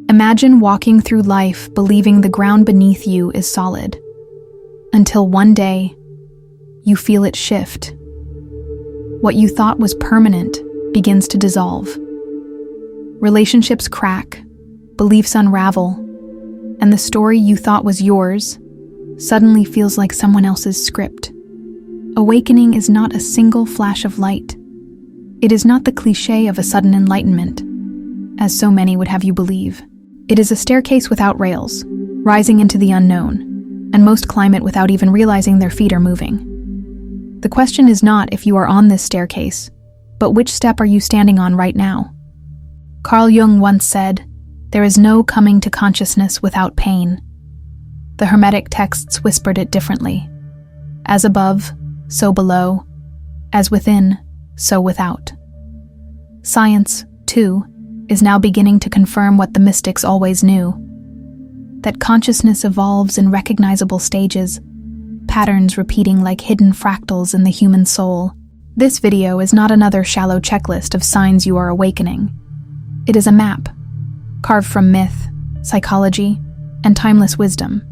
Imagine walking through life believing the ground beneath you is solid, until one day, you feel it shift. What you thought was permanent begins to dissolve. Relationships crack, beliefs unravel, and the story you thought was yours suddenly feels like someone else's script. Awakening is not a single flash of light. It is not the cliché of a sudden enlightenment, as so many would have you believe. It is a staircase without rails, rising into the unknown, and most climb it without even realizing their feet are moving. The question is not if you are on this staircase, but which step are you standing on right now? Carl Jung once said, "There is no coming to consciousness without pain." The Hermetic texts whispered it differently. As above, so below. As within, so without. Science, too, is now beginning to confirm what the mystics always knew. That consciousness evolves in recognizable stages, patterns repeating like hidden fractals in the human soul. This video is not another shallow checklist of signs you are awakening. It is a map, carved from myth, psychology, and timeless wisdom,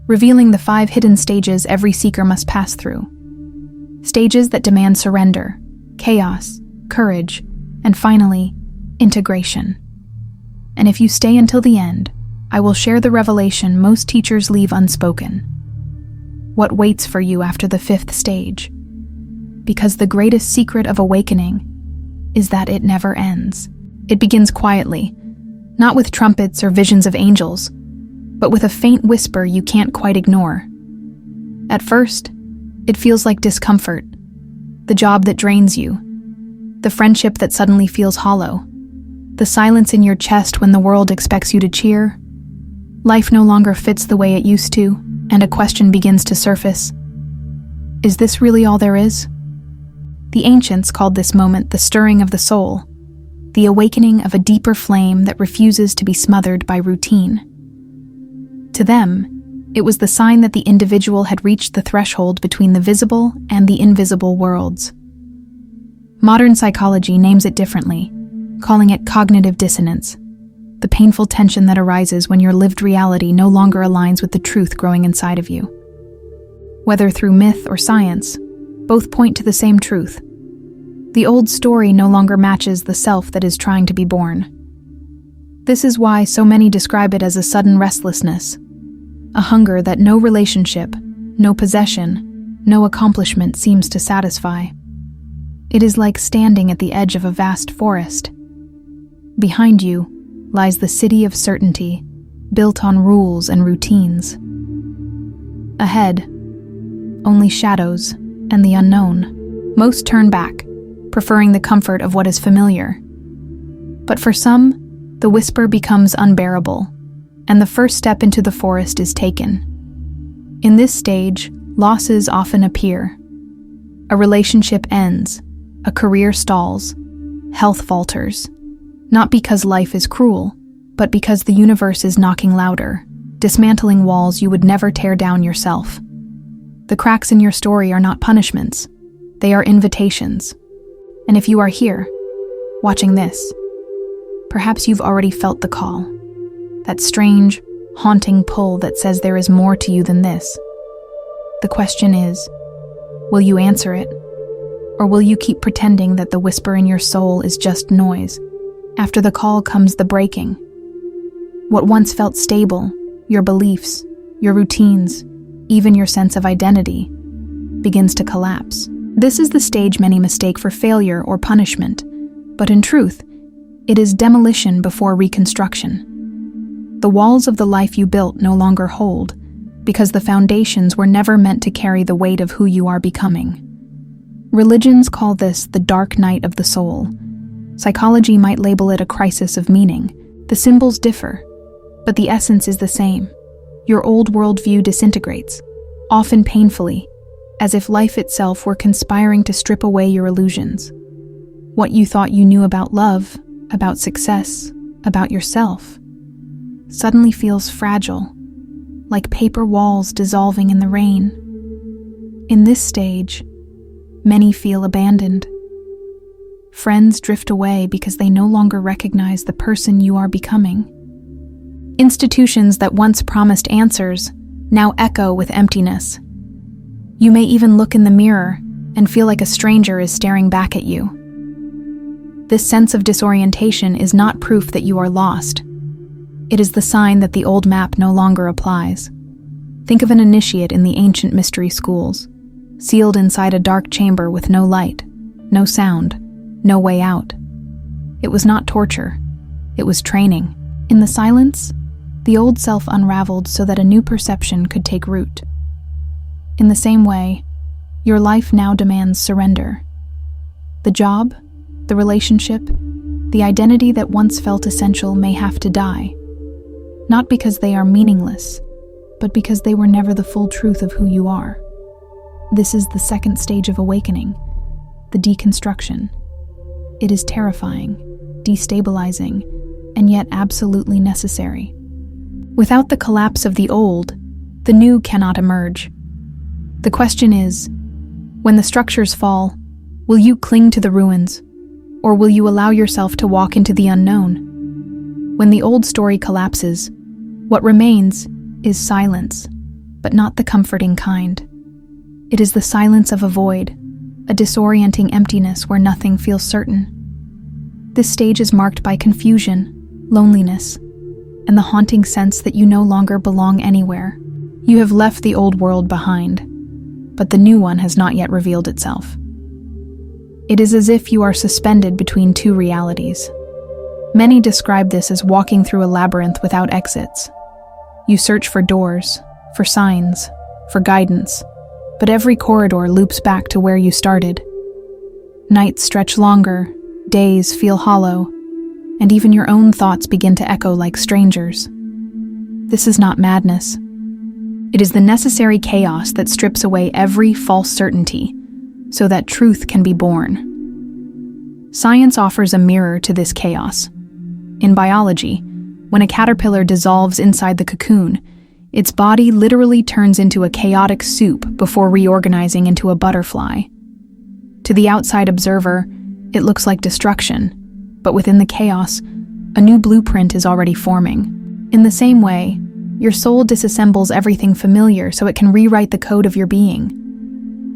revealing the 5 hidden stages every seeker must pass through. Stages that demand surrender, chaos, courage, and finally, integration. And if you stay until the end, I will share the revelation most teachers leave unspoken. What waits for you after the 5th stage? Because the greatest secret of awakening is that it never ends. It begins quietly, not with trumpets or visions of angels, but with a faint whisper you can't quite ignore. At first, it feels like discomfort, the job that drains you, the friendship that suddenly feels hollow, the silence in your chest when the world expects you to cheer. Life no longer fits the way it used to, and a question begins to surface. Is this really all there is? The ancients called this moment the stirring of the soul, the awakening of a deeper flame that refuses to be smothered by routine. To them, it was the sign that the individual had reached the threshold between the visible and the invisible worlds. Modern psychology names it differently, calling it cognitive dissonance, the painful tension that arises when your lived reality no longer aligns with the truth growing inside of you. Whether through myth or science, both point to the same truth. The old story no longer matches the self that is trying to be born. This is why so many describe it as a sudden restlessness, a hunger that no relationship, no possession, no accomplishment seems to satisfy. It is like standing at the edge of a vast forest. Behind you lies the city of certainty, built on rules and routines. Ahead, only shadows and the unknown. Most turn back, preferring the comfort of what is familiar. But for some, the whisper becomes unbearable, and the first step into the forest is taken. In this stage, losses often appear. A relationship ends, a career stalls, health falters, not because life is cruel, but because the universe is knocking louder, dismantling walls you would never tear down yourself. The cracks in your story are not punishments, they are invitations. And if you are here, watching this, perhaps you've already felt the call, that strange, haunting pull that says there is more to you than this. The question is, will you answer it? Or will you keep pretending that the whisper in your soul is just noise? After the call comes the breaking. What once felt stable, your beliefs, your routines, even your sense of identity, begins to collapse. This is the stage many mistake for failure or punishment, but in truth, it is demolition before reconstruction. The walls of the life you built no longer hold, because the foundations were never meant to carry the weight of who you are becoming. Religions call this the dark night of the soul. Psychology might label it a crisis of meaning. The symbols differ, but the essence is the same. Your old worldview disintegrates, often painfully, as if life itself were conspiring to strip away your illusions. What you thought you knew about love, about success, about yourself, suddenly feels fragile, like paper walls dissolving in the rain. In this stage, many feel abandoned. Friends drift away because they no longer recognize the person you are becoming. Institutions that once promised answers now echo with emptiness. You may even look in the mirror and feel like a stranger is staring back at you. This sense of disorientation is not proof that you are lost. It is the sign that the old map no longer applies. Think of an initiate in the ancient mystery schools, sealed inside a dark chamber with no light, no sound, no way out. It was not torture. It was training. In the silence, the old self unraveled so that a new perception could take root. In the same way, your life now demands surrender. The job, the relationship, the identity that once felt essential may have to die. Not because they are meaningless, but because they were never the full truth of who you are. This is the second stage of awakening, the deconstruction. It is terrifying, destabilizing, and yet absolutely necessary. Without the collapse of the old, the new cannot emerge. The question is, when the structures fall, will you cling to the ruins, or will you allow yourself to walk into the unknown? When the old story collapses, what remains is silence, but not the comforting kind. It is the silence of a void, a disorienting emptiness where nothing feels certain. This stage is marked by confusion, loneliness, and the haunting sense that you no longer belong anywhere. You have left the old world behind, but the new one has not yet revealed itself. It is as if you are suspended between two realities. Many describe this as walking through a labyrinth without exits. You search for doors, for signs, for guidance, but every corridor loops back to where you started. Nights stretch longer, days feel hollow, and even your own thoughts begin to echo like strangers. This is not madness. It is the necessary chaos that strips away every false certainty so that truth can be born. Science offers a mirror to this chaos. In biology, when a caterpillar dissolves inside the cocoon, its body literally turns into a chaotic soup before reorganizing into a butterfly. To the outside observer, it looks like destruction, but within the chaos, a new blueprint is already forming. In the same way, your soul disassembles everything familiar so it can rewrite the code of your being.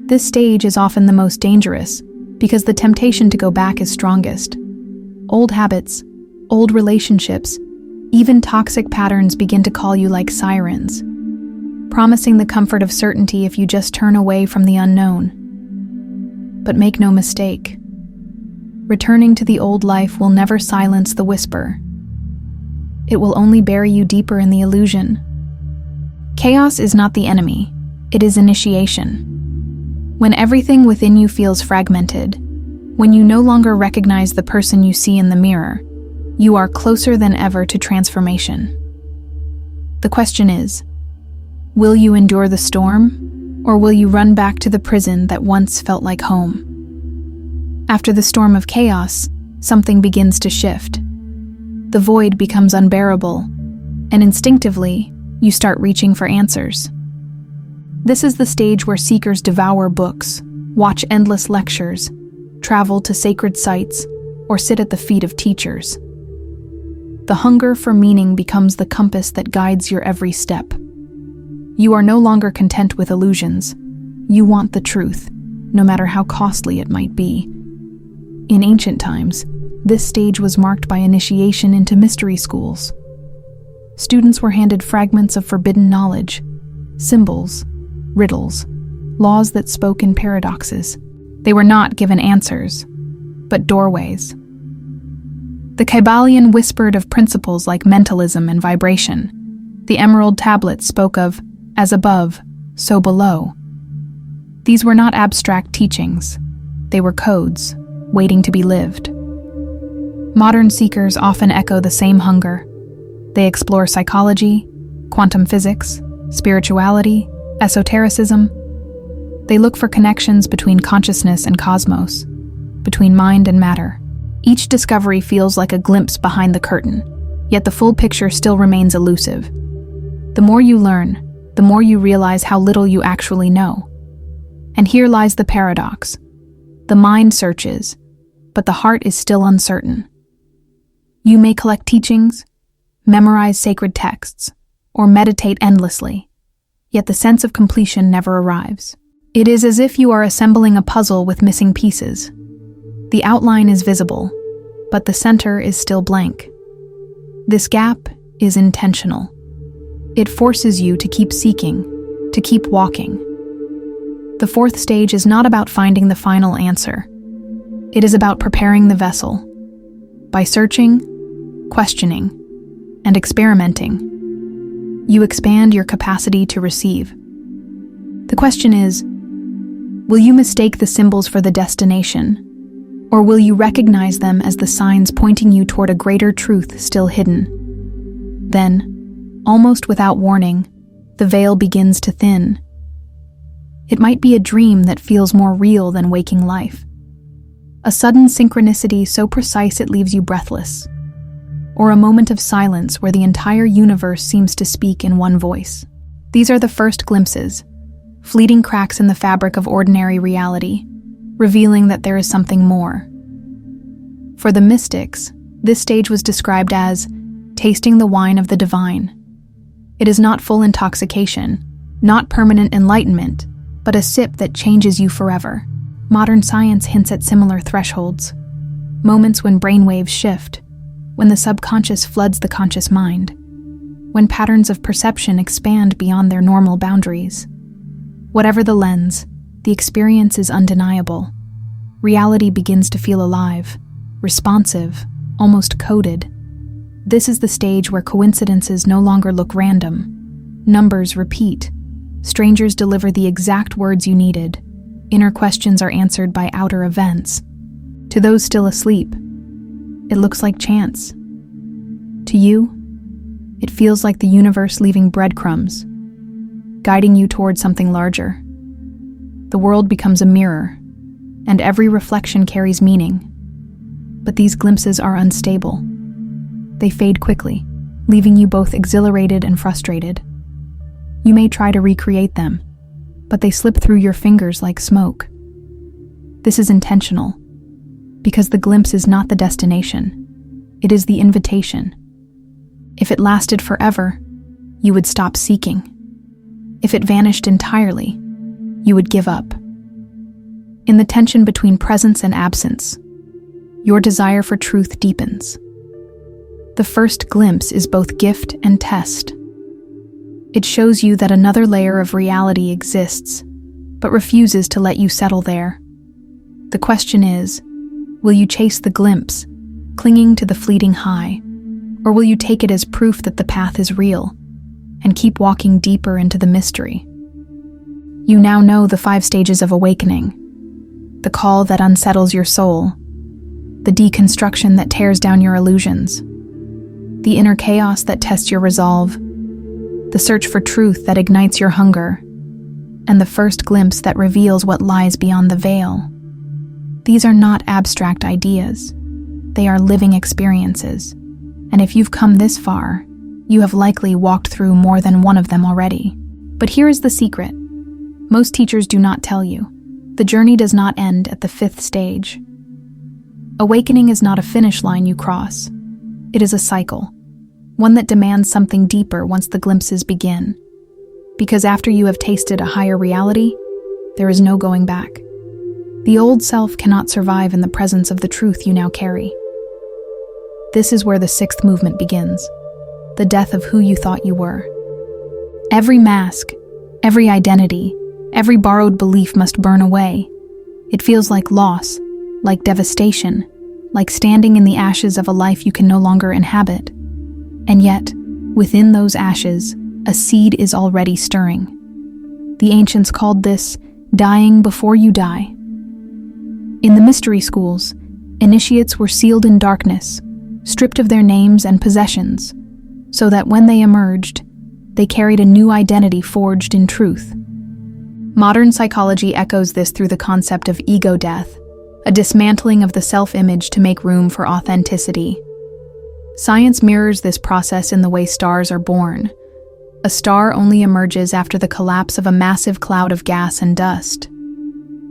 This stage is often the most dangerous because the temptation to go back is strongest. Old habits, old relationships, even toxic patterns begin to call you like sirens, promising the comfort of certainty if you just turn away from the unknown. But make no mistake, returning to the old life will never silence the whisper. It will only bury you deeper in the illusion. Chaos is not the enemy, it is initiation. When everything within you feels fragmented, when you no longer recognize the person you see in the mirror, you are closer than ever to transformation. The question is, will you endure the storm, or will you run back to the prison that once felt like home? After the storm of chaos, something begins to shift. The void becomes unbearable, and instinctively, you start reaching for answers. This is the stage where seekers devour books, watch endless lectures, travel to sacred sites, or sit at the feet of teachers. The hunger for meaning becomes the compass that guides your every step. You are no longer content with illusions. You want the truth, no matter how costly it might be. In ancient times, this stage was marked by initiation into mystery schools. Students were handed fragments of forbidden knowledge, symbols, riddles, laws that spoke in paradoxes. They were not given answers, but doorways. The Kybalion whispered of principles like mentalism and vibration. The Emerald Tablet spoke of, as above, so below. These were not abstract teachings. They were codes, waiting to be lived. Modern seekers often echo the same hunger. They explore psychology, quantum physics, spirituality, esotericism. They look for connections between consciousness and cosmos, between mind and matter. Each discovery feels like a glimpse behind the curtain, yet the full picture still remains elusive. The more you learn, the more you realize how little you actually know. And here lies the paradox. The mind searches, but the heart is still uncertain. You may collect teachings, memorize sacred texts, or meditate endlessly, yet the sense of completion never arrives. It is as if you are assembling a puzzle with missing pieces. The outline is visible, but the center is still blank. This gap is intentional. It forces you to keep seeking, to keep walking. The fourth stage is not about finding the final answer. It is about preparing the vessel. By searching, questioning, and experimenting, you expand your capacity to receive. The question is, will you mistake the symbols for the destination, or will you recognize them as the signs pointing you toward a greater truth still hidden? Then, almost without warning, the veil begins to thin. It might be a dream that feels more real than waking life. A sudden synchronicity so precise it leaves you breathless. Or a moment of silence where the entire universe seems to speak in one voice. These are the first glimpses, fleeting cracks in the fabric of ordinary reality, revealing that there is something more. For the mystics, this stage was described as tasting the wine of the divine. It is not full intoxication, not permanent enlightenment, but a sip that changes you forever. Modern science hints at similar thresholds, moments when brainwaves shift, when the subconscious floods the conscious mind, when patterns of perception expand beyond their normal boundaries. Whatever the lens, the experience is undeniable. Reality begins to feel alive, responsive, almost coded. This is the stage where coincidences no longer look random. Numbers repeat. Strangers deliver the exact words you needed. Inner questions are answered by outer events. To those still asleep, it looks like chance. To you, it feels like the universe leaving breadcrumbs, guiding you toward something larger. The world becomes a mirror, and every reflection carries meaning. But these glimpses are unstable. They fade quickly, leaving you both exhilarated and frustrated. You may try to recreate them, but they slip through your fingers like smoke. This is intentional, because the glimpse is not the destination. It is the invitation. If it lasted forever, you would stop seeking. If it vanished entirely, you would give up. In the tension between presence and absence, your desire for truth deepens. The first glimpse is both gift and test. It shows you that another layer of reality exists, but refuses to let you settle there. The question is, will you chase the glimpse, clinging to the fleeting high, or will you take it as proof that the path is real, and keep walking deeper into the mystery? You now know the 5 stages of awakening. The call that unsettles your soul, the deconstruction that tears down your illusions, the inner chaos that tests your resolve, the search for truth that ignites your hunger, and the first glimpse that reveals what lies beyond the veil. These are not abstract ideas. They are living experiences, and if you've come this far, you have likely walked through more than one of them already. But here is the secret. Most teachers do not tell you. The journey does not end at the 5th stage. Awakening is not a finish line you cross. It is a cycle, one that demands something deeper once the glimpses begin. Because after you have tasted a higher reality, there is no going back. The old self cannot survive in the presence of the truth you now carry. This is where the 6th movement begins, the death of who you thought you were. Every mask, every identity, every borrowed belief must burn away. It feels like loss, like devastation, like standing in the ashes of a life you can no longer inhabit. And yet, within those ashes, a seed is already stirring. The ancients called this dying before you die. In the mystery schools, initiates were sealed in darkness, stripped of their names and possessions, so that when they emerged, they carried a new identity forged in truth. Modern psychology echoes this through the concept of ego death, a dismantling of the self-image to make room for authenticity. Science mirrors this process in the way stars are born. A star only emerges after the collapse of a massive cloud of gas and dust.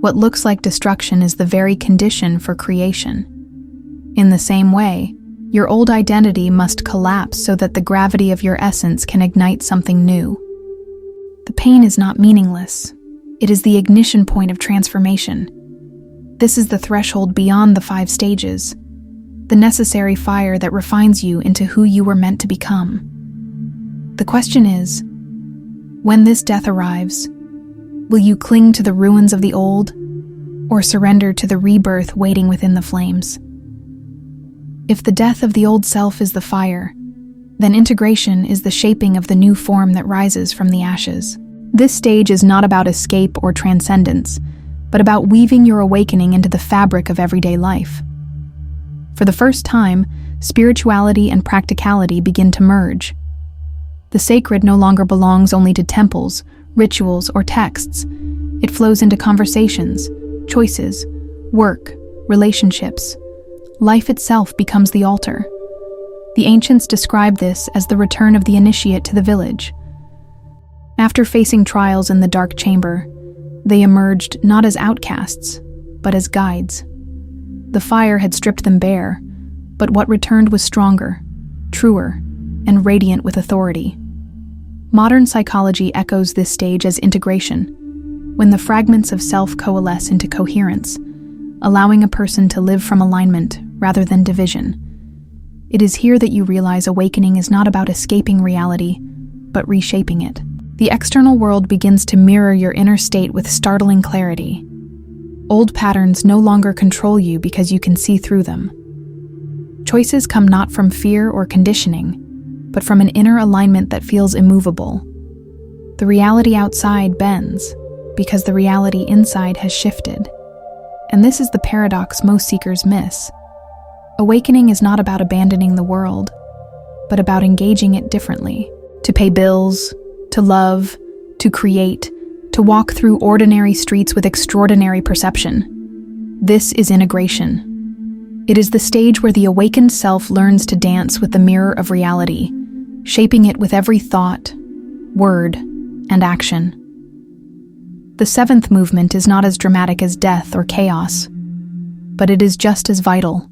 What looks like destruction is the very condition for creation. In the same way, Your old identity must collapse so that the gravity of your essence can ignite something new. The pain is not meaningless. It is the ignition point of transformation. This is the threshold beyond the 5 stages, the necessary fire that refines you into who you were meant to become. The question is, when this death arrives, will you cling to the ruins of the old, or surrender to the rebirth waiting within the flames? If the death of the old self is the fire, then integration is the shaping of the new form that rises from the ashes. This stage is not about escape or transcendence, but about weaving your awakening into the fabric of everyday life. For the first time, spirituality and practicality begin to merge. The sacred no longer belongs only to temples, rituals, or texts. It flows into conversations, choices, work, relationships. Life itself becomes the altar. The ancients described this as the return of the initiate to the village. After facing trials in the dark chamber, they emerged not as outcasts, but as guides. The fire had stripped them bare, but what returned was stronger, truer, and radiant with authority. Modern psychology echoes this stage as integration, when the fragments of self coalesce into coherence, allowing a person to live from alignment rather than division. It is here that you realize awakening is not about escaping reality, but reshaping it. The external world begins to mirror your inner state with startling clarity. Old patterns no longer control you because you can see through them. Choices come not from fear or conditioning, but from an inner alignment that feels immovable. The reality outside bends because the reality inside has shifted. And this is the paradox most seekers miss. Awakening is not about abandoning the world, but about engaging it differently. To pay bills, to love, to create, to walk through ordinary streets with extraordinary perception. This is integration. It is the stage where the awakened self learns to dance with the mirror of reality, shaping it with every thought, word, and action. The 7th movement is not as dramatic as death or chaos, but it is just as vital.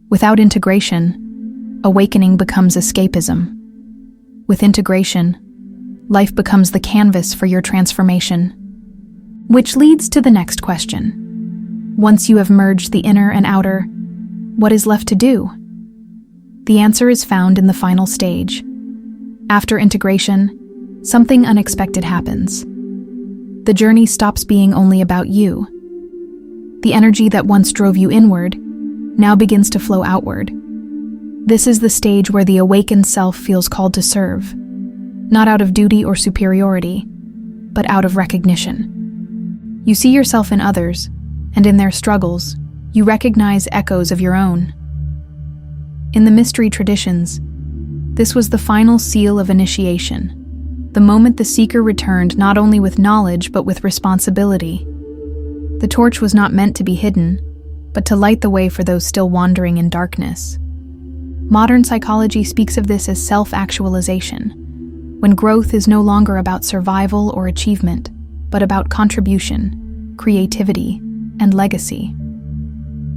Without integration, awakening becomes escapism. With integration, life becomes the canvas for your transformation. Which leads to the next question. Once you have merged the inner and outer, what is left to do? The answer is found in the final stage. After integration, something unexpected happens. The journey stops being only about you. The energy that once drove you inward now begins to flow outward. This is the stage where the awakened self feels called to serve, not out of duty or superiority, but out of recognition. You see yourself in others, and in their struggles, you recognize echoes of your own. In the mystery traditions, this was the final seal of initiation, the moment the seeker returned not only with knowledge but with responsibility. The torch was not meant to be hidden, but to light the way for those still wandering in darkness. Modern psychology speaks of this as self-actualization, when growth is no longer about survival or achievement, but about contribution, creativity, and legacy.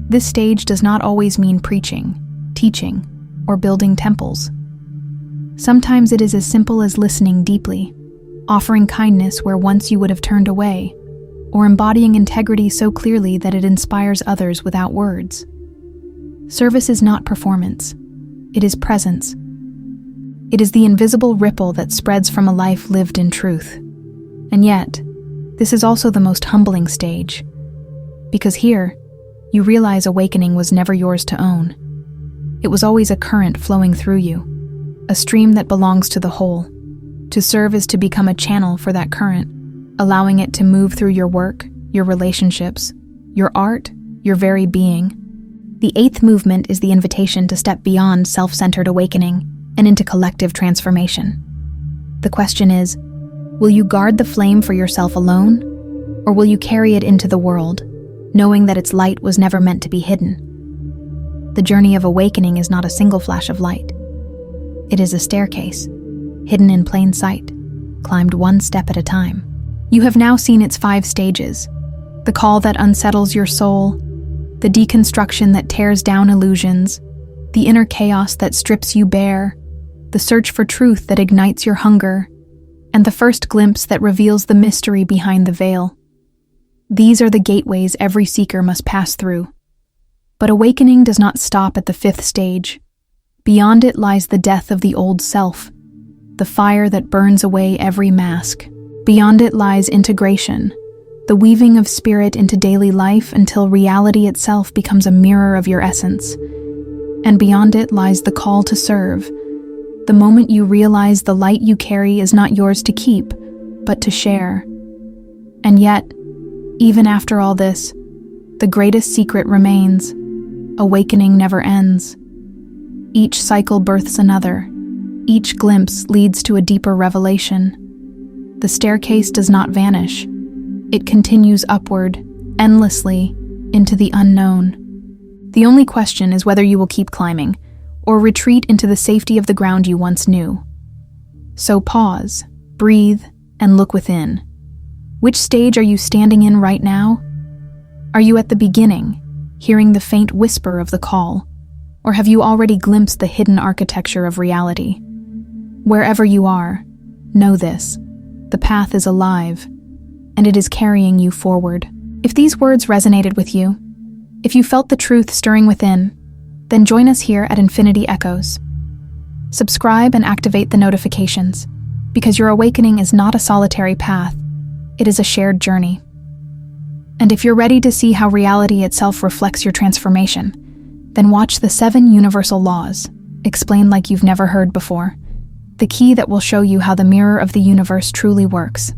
This stage does not always mean preaching, teaching, or building temples. Sometimes it is as simple as listening deeply, offering kindness where once you would have turned away, or embodying integrity so clearly that it inspires others without words. Service is not performance. It is presence. It is the invisible ripple that spreads from a life lived in truth. And yet, this is also the most humbling stage, because here, you realize awakening was never yours to own. It was always a current flowing through you, a stream that belongs to the whole. To serve is to become a channel for that current, allowing it to move through your work, your relationships, your art, your very being. The 8th movement is the invitation to step beyond self-centered awakening and into collective transformation. The question is, will you guard the flame for yourself alone, or will you carry it into the world, knowing that its light was never meant to be hidden? The journey of awakening is not a single flash of light. It is a staircase, hidden in plain sight, climbed one step at a time. You have now seen its 5 stages: the call that unsettles your soul, the deconstruction that tears down illusions, the inner chaos that strips you bare, the search for truth that ignites your hunger, and the first glimpse that reveals the mystery behind the veil. These are the gateways every seeker must pass through. But awakening does not stop at the fifth stage. Beyond it lies the death of the old self, the fire that burns away every mask. Beyond it lies integration, the weaving of spirit into daily life until reality itself becomes a mirror of your essence. And beyond it lies the call to serve, the moment you realize the light you carry is not yours to keep, but to share. And yet, even after all this, the greatest secret remains. Awakening never ends. Each cycle births another. Each glimpse leads to a deeper revelation. The staircase does not vanish. It continues upward, endlessly, into the unknown. The only question is whether you will keep climbing, or retreat into the safety of the ground you once knew. So pause, breathe, and look within. Which stage are you standing in right now? Are you at the beginning, hearing the faint whisper of the call? Or have you already glimpsed the hidden architecture of reality? Wherever you are, know this: the path is alive, and it is carrying you forward. If these words resonated with you, if you felt the truth stirring within, then join us here at Infinity Echoes. Subscribe and activate the notifications, because your awakening is not a solitary path, it is a shared journey. And if you're ready to see how reality itself reflects your transformation, then watch the 7 universal laws, explained like you've never heard before, the key that will show you how the mirror of the universe truly works.